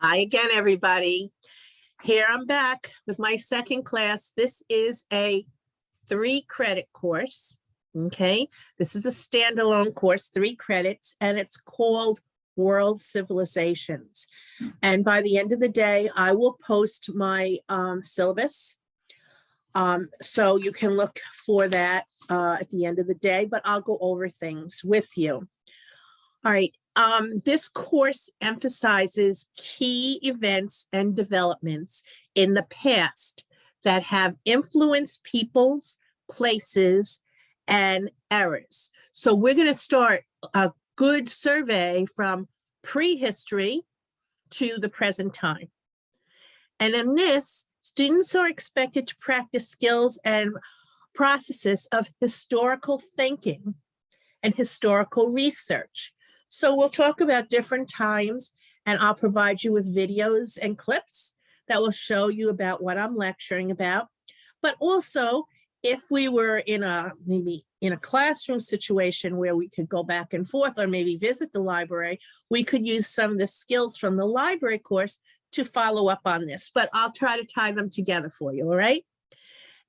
Hi again, everybody. Here I'm back with my second class. This is a 3-credit course. Okay, this is a standalone course, 3 credits, and it's called World Civilizations. And by the end of the day, I will post my syllabus. So you can look for that at the end of the day, but I'll go over things with you. All right. This course emphasizes key events and developments in the past that have influenced peoples, places, and eras. So we're going to start a good survey from prehistory to the present time. And in this, students are expected to practice skills and processes of historical thinking and historical research. So we'll talk about different times, and I'll provide you with videos and clips that will show you about what I'm lecturing about. But also, if we were in maybe in a classroom situation where we could go back and forth or maybe visit the library, we could use some of the skills from the library course to follow up on this, but I'll try to tie them together for you, all right?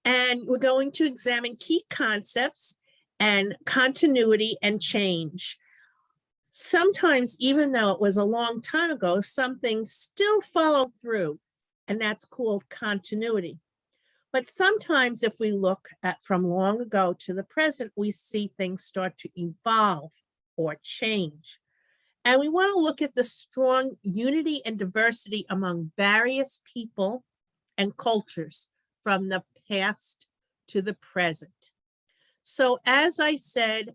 And we're going to examine key concepts and continuity and change. Sometimes, even though it was a long time ago, some things still follow through, and that's called continuity. But sometimes if we look at from long ago to the present, we see things start to evolve or change. And we want to look at the strong unity and diversity among various people and cultures from the past to the present. So as I said,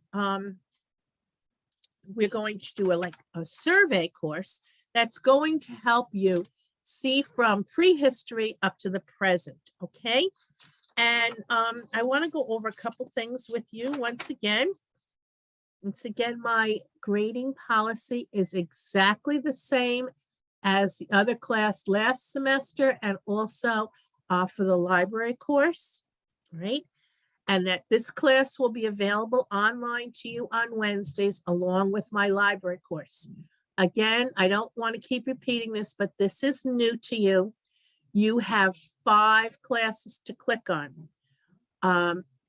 we're going to do a survey course that's going to help you see from prehistory up to the present, okay? And I want to go over a couple things with you once again. My grading policy is exactly the same as the other class last semester and also for the library course, right? And that this class will be available online to you on Wednesdays along with my library course. Again, I don't want to keep repeating this, but this is new to you. You have 5 classes to click on.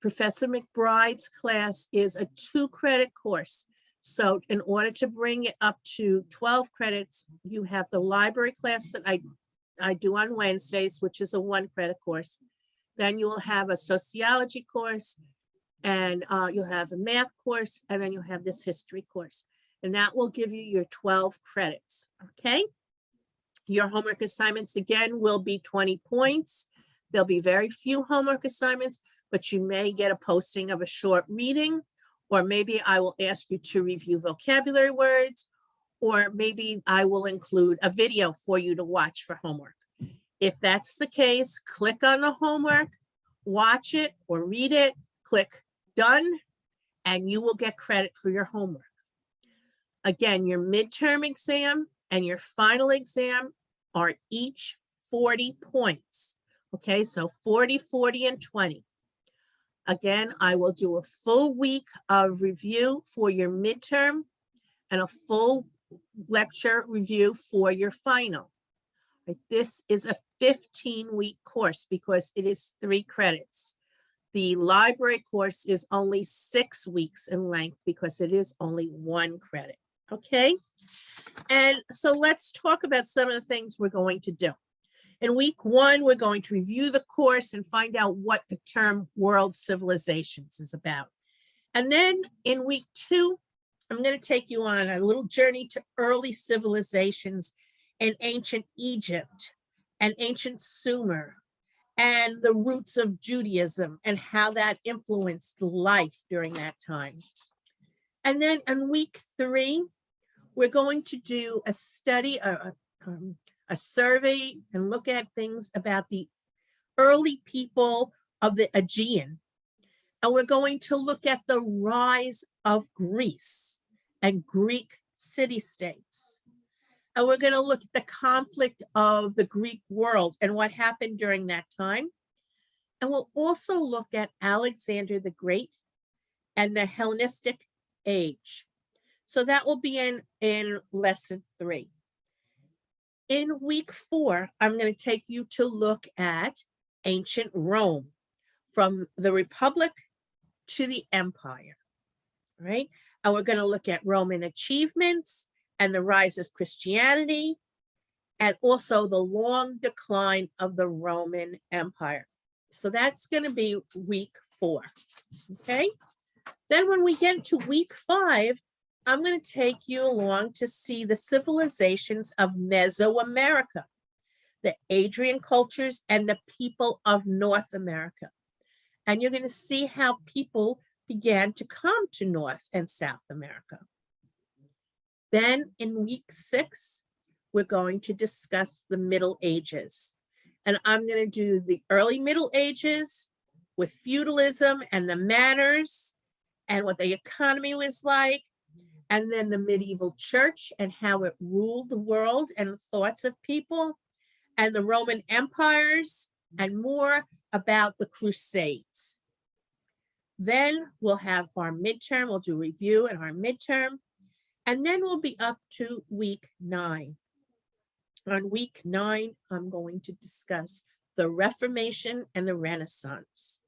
Professor McBride's class is a 2-credit course. So in order to bring it up to 12 credits, you have the library class that I do on Wednesdays, which is a 1-credit course. Then you will have a sociology course, and you'll have a math course, and then you'll have this history course. And that will give you your 12 credits, okay? Your homework assignments, again, will be 20 points. There'll be very few homework assignments, but you may get a posting of a short reading, or maybe I will ask you to review vocabulary words, or maybe I will include a video for you to watch for homework. If that's the case, click on the homework, watch it or read it, click done, and you will get credit for your homework. Again, your midterm exam and your final exam are each 40 points. Okay, so 40, 40, and 20. Again, I will do a full week of review for your midterm and a full lecture review for your final. This is a 15-week course because it is 3 credits. The library course is only 6 weeks in length because it is only 1 credit, okay? And so let's talk about some of the things we're going to do. In week 1, we're going to review the course and find out what the term world civilizations is about. And then in week 2, I'm going to take you on a little journey to early civilizations in ancient Egypt and ancient Sumer and the roots of Judaism and how that influenced life during that time. And then in week 3, we're going to do a study, a survey, and look at things about the early people of the Aegean. And we're going to look at the rise of Greece and Greek city-states. And we're going to look at the conflict of the Greek world and what happened during that time. And we'll also look at Alexander the Great and the Hellenistic age. So that will be in lesson 3. In week 4, I'm going to take you to look at ancient Rome, from the Republic to the Empire, right? And we're going to look at Roman achievements and the rise of Christianity, and also the long decline of the Roman Empire. So that's going to be week 4, okay? Then when we get to week 5, I'm going to take you along to see the civilizations of Mesoamerica, the Adrian cultures, and the people of North America. And you're going to see how people began to come to North and South America. Then in week 6, we're going to discuss the Middle Ages. And I'm going to do the early Middle Ages with feudalism and the manners and what the economy was like, and then the medieval church and how it ruled the world and the thoughts of people, and the Roman empires, and more about the Crusades. Then we'll have our midterm, we'll do review and our midterm, and then we'll be up to week 9. On week 9, I'm going to discuss the Reformation and the Renaissance.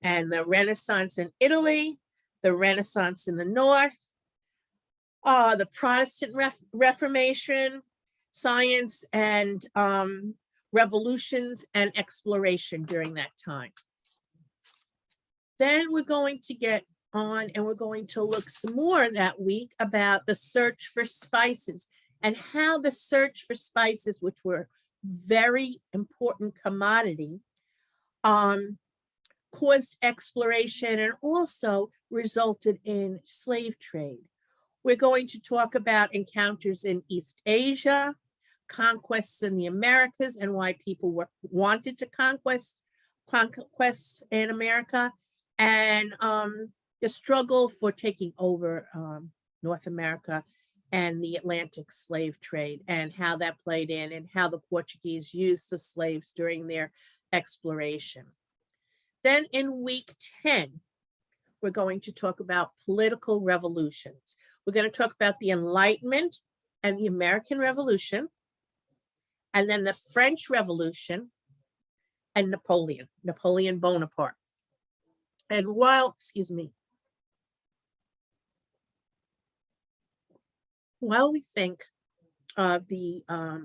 And the Renaissance in Italy, the Renaissance in the North, the Protestant Reformation, science and revolutions and exploration during that time. Then we're going to get on and we're going to look some more that week about the search for spices and how the search for spices, which were very important commodity, caused exploration and also resulted in slave trade. We're going to talk about encounters in East Asia, conquests in the Americas, and why people wanted to conquests in America, and the struggle for taking over North America and the Atlantic slave trade, and how that played in, and how the Portuguese used the slaves during their exploration. Then in week 10, we're going to talk about political revolutions. We're going to talk about the Enlightenment and the American Revolution, and then the French Revolution and Napoleon Bonaparte. And while we think of the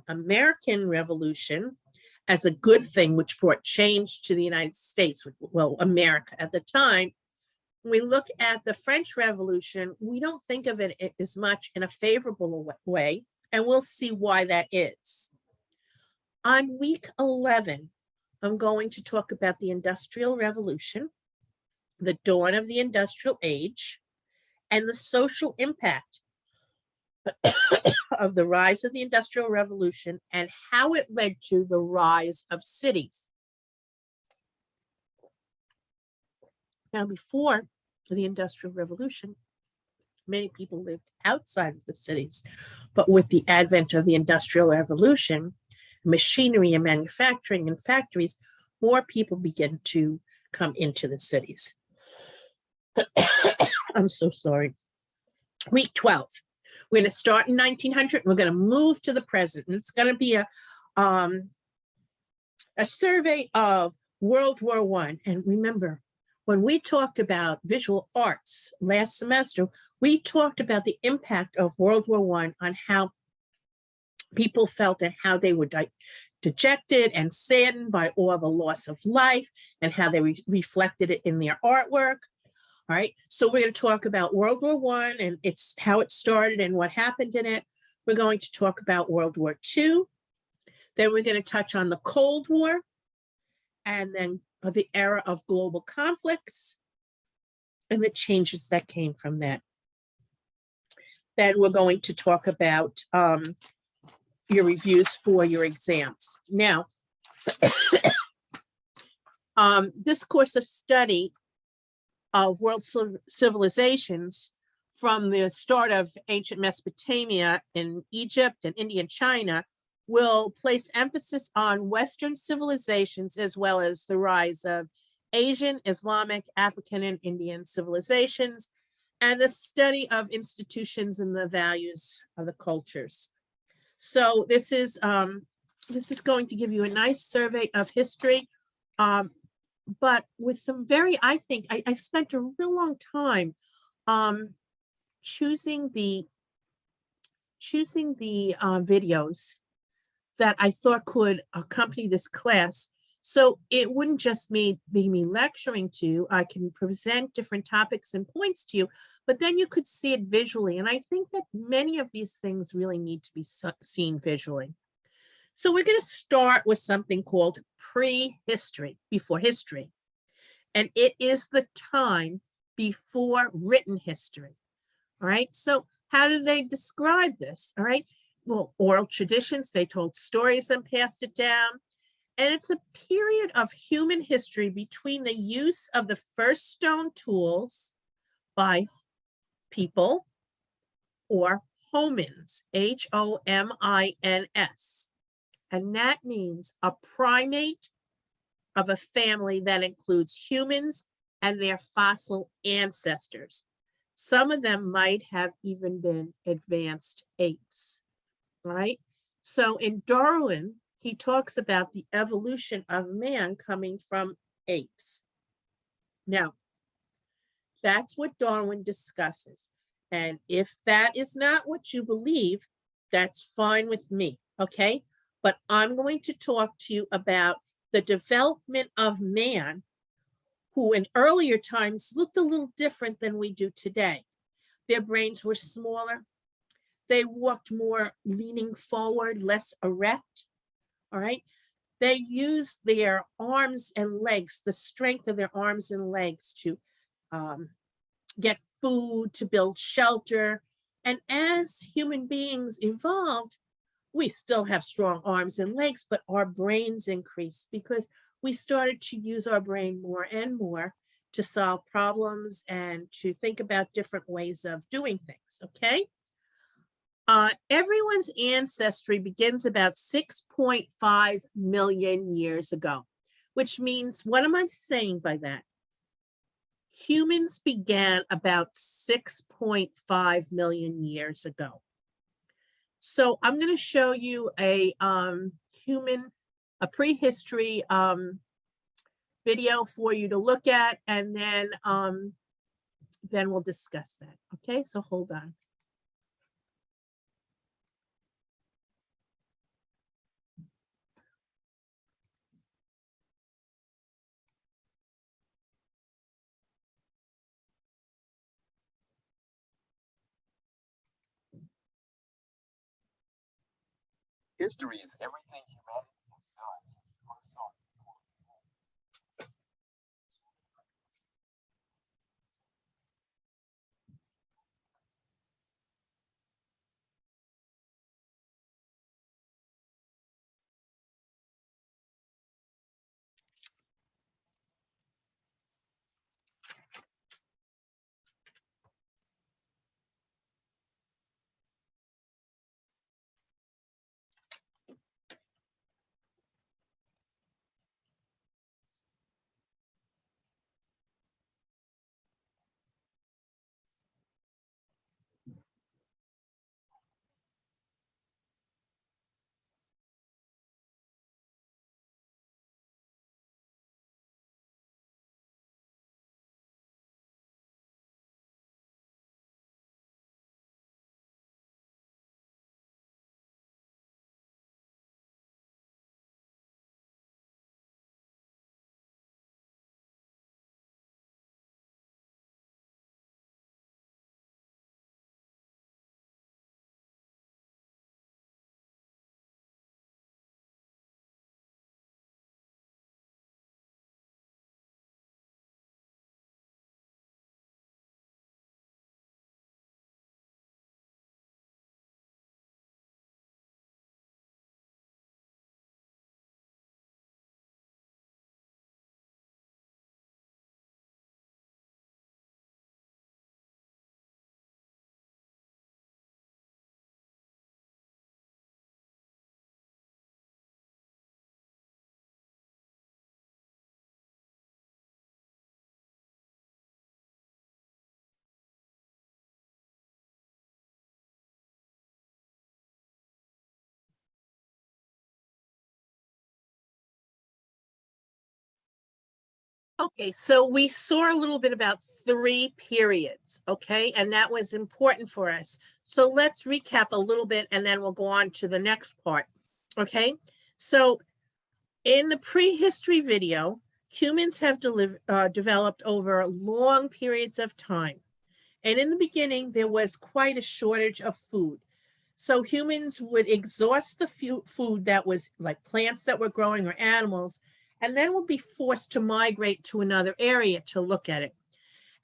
American Revolution as a good thing, which brought change to the United States, well, America at the time, when we look at the French Revolution, we don't think of it as much in a favorable way, and we'll see why that is. On week 11, I'm going to talk about the Industrial Revolution, the dawn of the Industrial Age, and the social impact of the rise of the Industrial Revolution and how it led to the rise of cities. Now, before the Industrial Revolution, many people lived outside of the cities, but with the advent of the Industrial Revolution, machinery and manufacturing and factories, more people begin to come into the cities. I'm so sorry. Week 12. We're going to start in 1900. And we're going to move to the present, and it's going to be a survey of World War I. And remember, when we talked about visual arts last semester, we talked about the impact of World War I on how people felt and how they were dejected and saddened by all the loss of life, and how they reflected it in their artwork. All right, so we're going to talk about World War I and it's how it started and what happened in it. We're going to talk about World War II. Then we're going to touch on the Cold War, and then the era of global conflicts and the changes that came from that. Then we're going to talk about your reviews for your exams. Now, this course of study of world civilizations from the start of ancient Mesopotamia in Egypt and India and China will place emphasis on Western civilizations, as well as the rise of Asian, Islamic, African, and Indian civilizations, and the study of institutions and the values of the cultures. So this is going to give you a nice survey of history, but with some very, I think, I spent a real long time choosing the videos that I thought could accompany this class. So it wouldn't just be me lecturing to you. I can present different topics and points to you, but then you could see it visually. And I think that many of these things really need to be seen visually. So we're going to start with something called prehistory, before history. And it is the time before written history. All right. So how do they describe this? All right. Well, oral traditions, they told stories and passed it down. And it's a period of human history between the use of the first stone tools by people or homins, Homins. And that means a primate of a family that includes humans and their fossil ancestors. Some of them might have even been advanced apes, right? So in Darwin, he talks about the evolution of man coming from apes. Now, that's what Darwin discusses. And if that is not what you believe, that's fine with me, okay? But I'm going to talk to you about the development of man, who in earlier times looked a little different than we do today. Their brains were smaller. They walked more leaning forward, less erect, all right? They used their arms and legs, the strength of their arms and legs to get food, to build shelter. And as human beings evolved, we still have strong arms and legs, but our brains increased because we started to use our brain more and more to solve problems and to think about different ways of doing things, okay? Everyone's ancestry begins about 6.5 million years ago, which means, what am I saying by that? Humans began about 6.5 million years ago. So I'm going to show you a prehistory video for you to look at, and then we'll discuss that. Okay, so hold on. History is everything humanity has done since we first saw it. Okay, so we saw a little bit about three periods, okay? And that was important for us. So let's recap a little bit and then we'll go on to the next part, okay? So in the prehistory video, humans have developed over long periods of time. And in the beginning, there was quite a shortage of food. So humans would exhaust the food that was like plants that were growing or animals, and then would be forced to migrate to another area to look at it.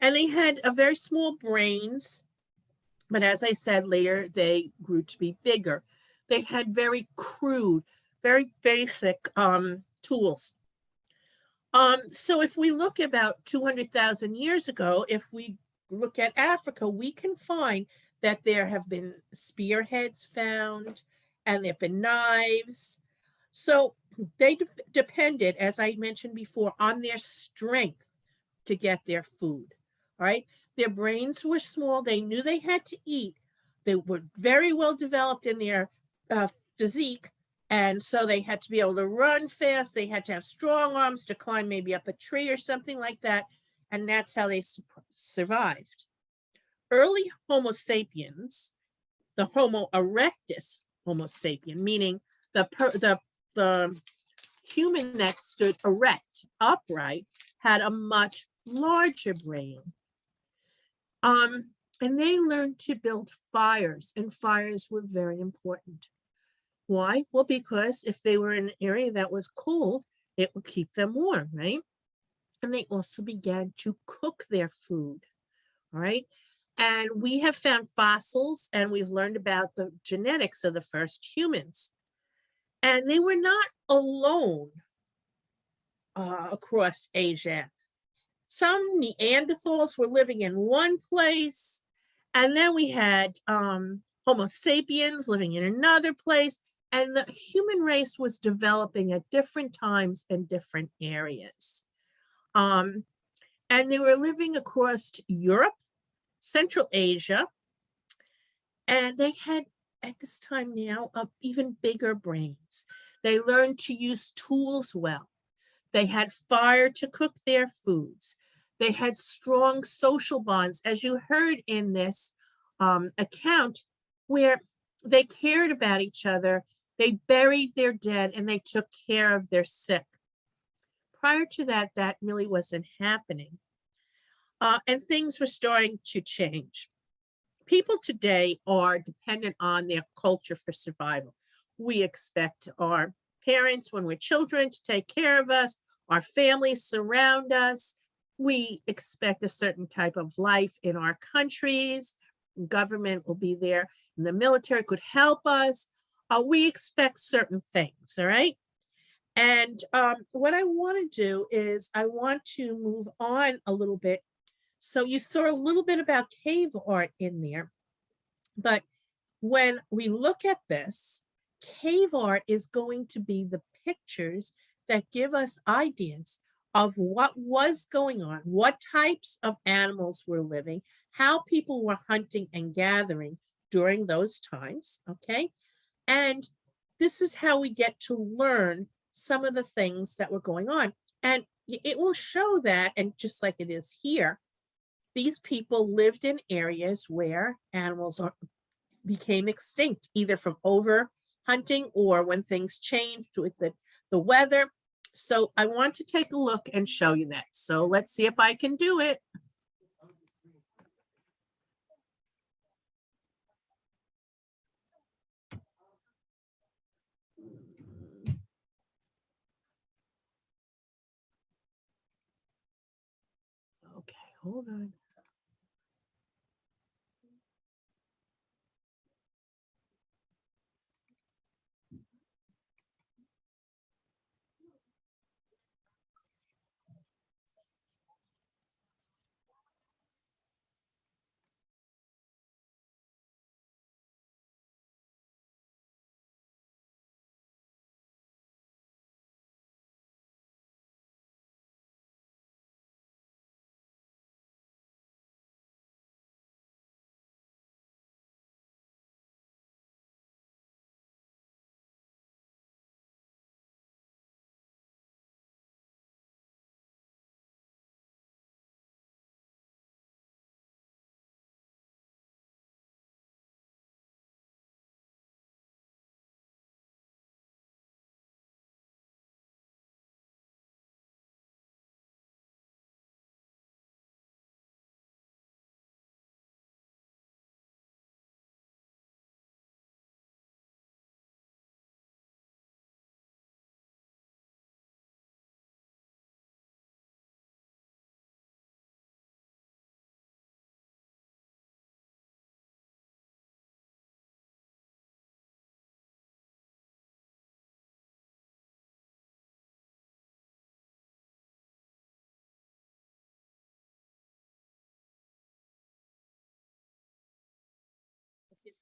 And they had a very small brains, but as I said later, they grew to be bigger. They had very crude, very basic tools. So if we look about 200,000 years ago, if we look at Africa, we can find that there have been spearheads found and there have been knives. So they depended, as I mentioned before, on their strength to get their food. All right. Their brains were small. They knew they had to eat. They were very well developed in their physique. And so they had to be able to run fast. They had to have strong arms to climb maybe up a tree or something like that. And that's how they survived. Early Homo sapiens, the Homo erectus Homo sapien, meaning the human that stood erect, upright, had a much larger brain. And they learned to build fires, and fires were very important. Why? Well, because if they were in an area that was cold, it would keep them warm, right? And they also began to cook their food, all right? And we have found fossils and we've learned about the genetics of the first humans. And they were not alone across Asia. Some Neanderthals were living in one place, and then we had Homo sapiens living in another place, and the human race was developing at different times in different areas. And they were living across Europe, Central Asia, and they had at this time now even bigger brains. They learned to use tools well. They had fire to cook their foods. They had strong social bonds, as you heard in this account, where they cared about each other. They buried their dead and they took care of their sick. Prior to that, that really wasn't happening. And things were starting to change. People today are dependent on their culture for survival. We expect our parents, when we're children, to take care of us. Our families surround us. We expect a certain type of life in our countries. Government will be there, and the military could help us. We expect certain things, all right? And what I want to do is I want to move on a little bit. So you saw a little bit about cave art in there, but when we look at this, cave art is going to be the pictures that give us ideas of what was going on, what types of animals were living, how people were hunting and gathering during those times, okay? And this is how we get to learn some of the things that were going on. And it will show that, and just like it is here, these people lived in areas where animals became extinct, either from over hunting or when things changed with the weather. So I want to take a look and show you that. So let's see if I can do it. Okay, hold on.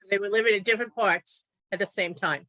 They were living in different parts at the same time.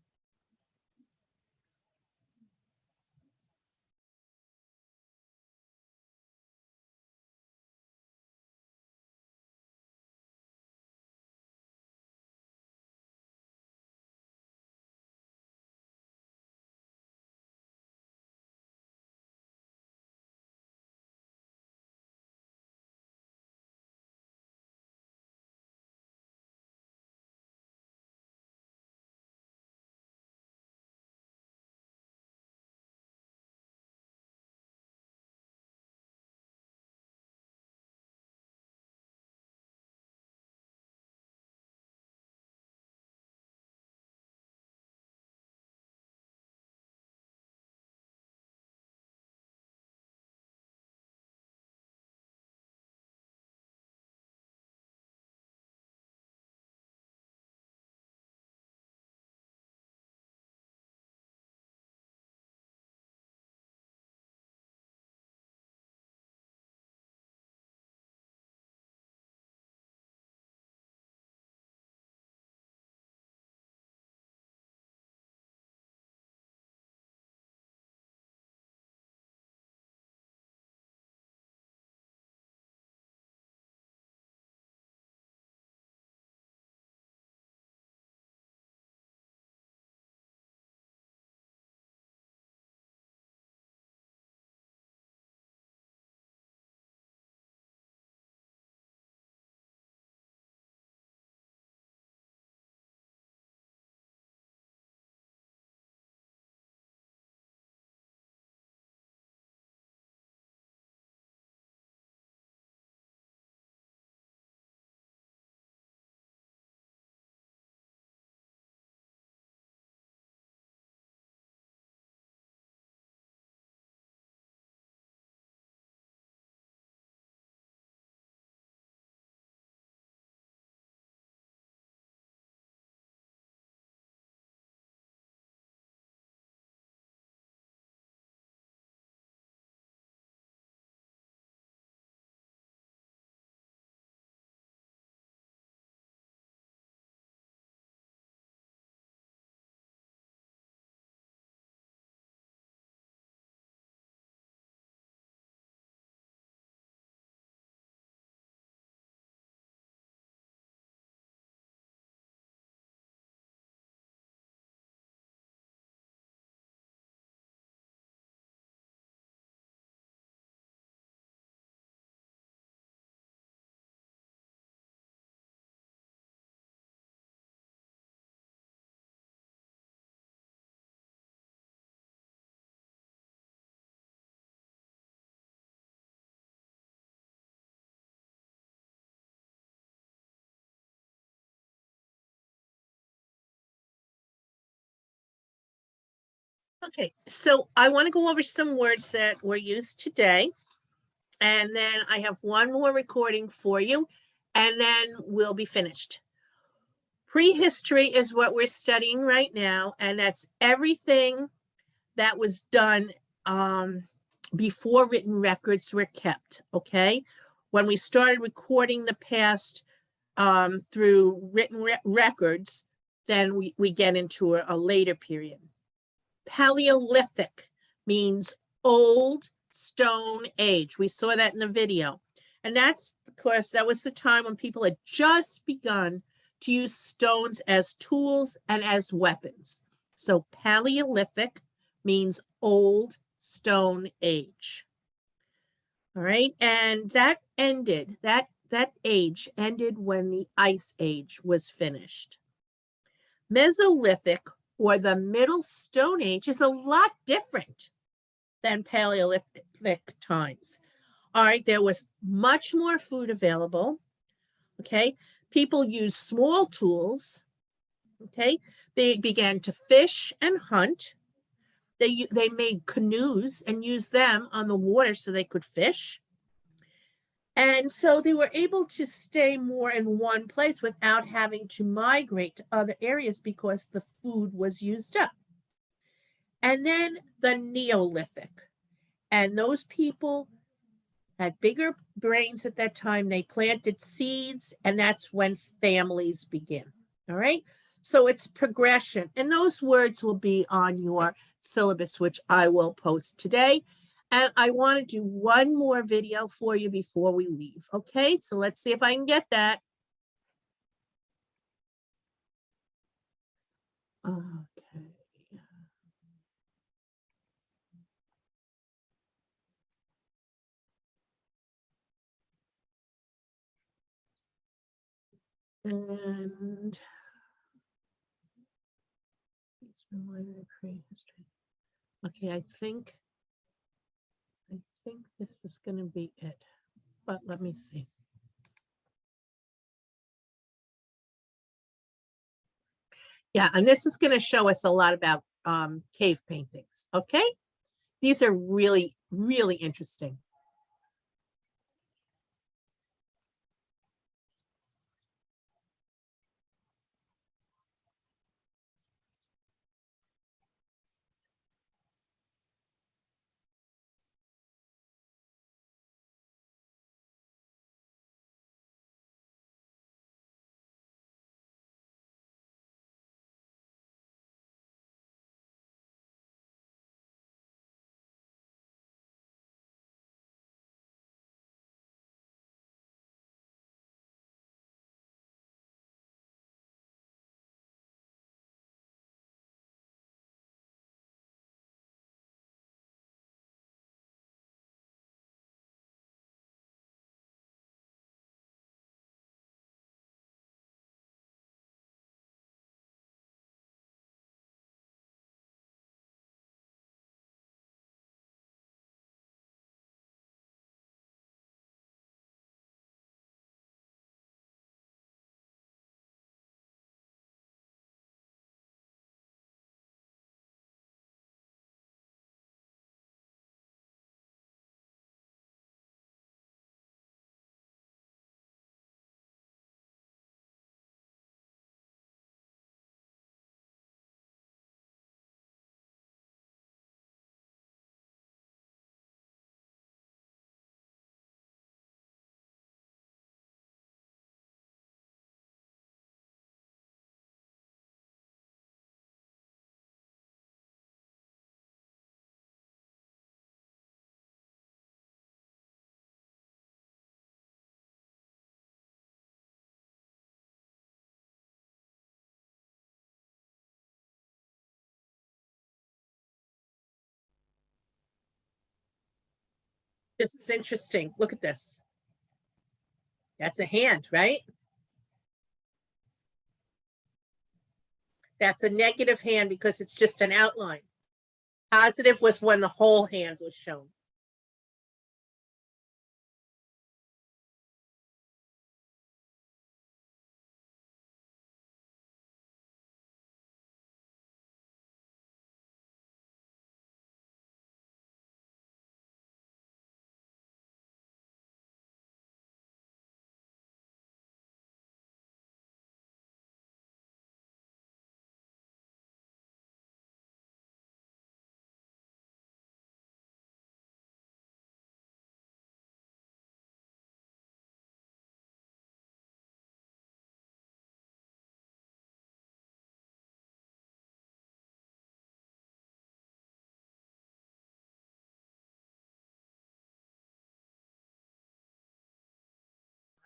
Okay, so I want to go over some words that were used today. And then I have one more recording for you, and then we'll be finished. Prehistory is what we're studying right now, and that's everything that was done before written records were kept, okay? When we started recording the past through written records, then we get into a later period. Paleolithic means old stone age. We saw that in the video. And that's because that was the time when people had just begun to use stones as tools and as weapons. So Paleolithic means old stone age. All right. And that ended, that age ended when the Ice Age was finished. Mesolithic, or the Middle Stone Age, is a lot different than Paleolithic times. All right, there was much more food available. Okay, people used small tools. Okay, they began to fish and hunt. They made canoes and used them on the water so they could fish. And so they were able to stay more in one place without having to migrate to other areas because the food was used up. And then the Neolithic. And those people had bigger brains at that time. They planted seeds, and that's when families begin. All right. So it's progression. And those words will be on your syllabus, which I will post today. And I want to do one more video for you before we leave. Okay. So let's see if I can get that. Okay. And okay, I think this is going to be it, but let me see. Yeah, and this is going to show us a lot about cave paintings. Okay, these are really, really interesting. This is interesting. Look at this. That's a hand, right? That's a negative hand because it's just an outline. Positive was when the whole hand was shown.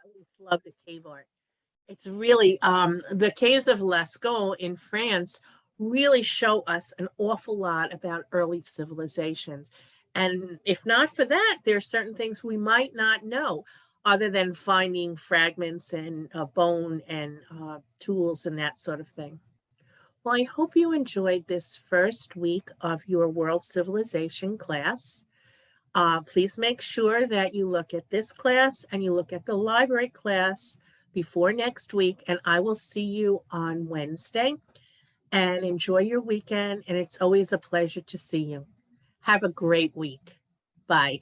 I always love the cave art. It's really the caves of Lascaux in France really show us an awful lot about early civilizations. And if not for that, there are certain things we might not know other than finding fragments and bone and tools and that sort of thing. Well, I hope you enjoyed this first week of your world civilization class. Please make sure that you look at this class and you look at the library class before next week, and I will see you on Wednesday. And enjoy your weekend, and it's always a pleasure to see you. Have a great week. Bye.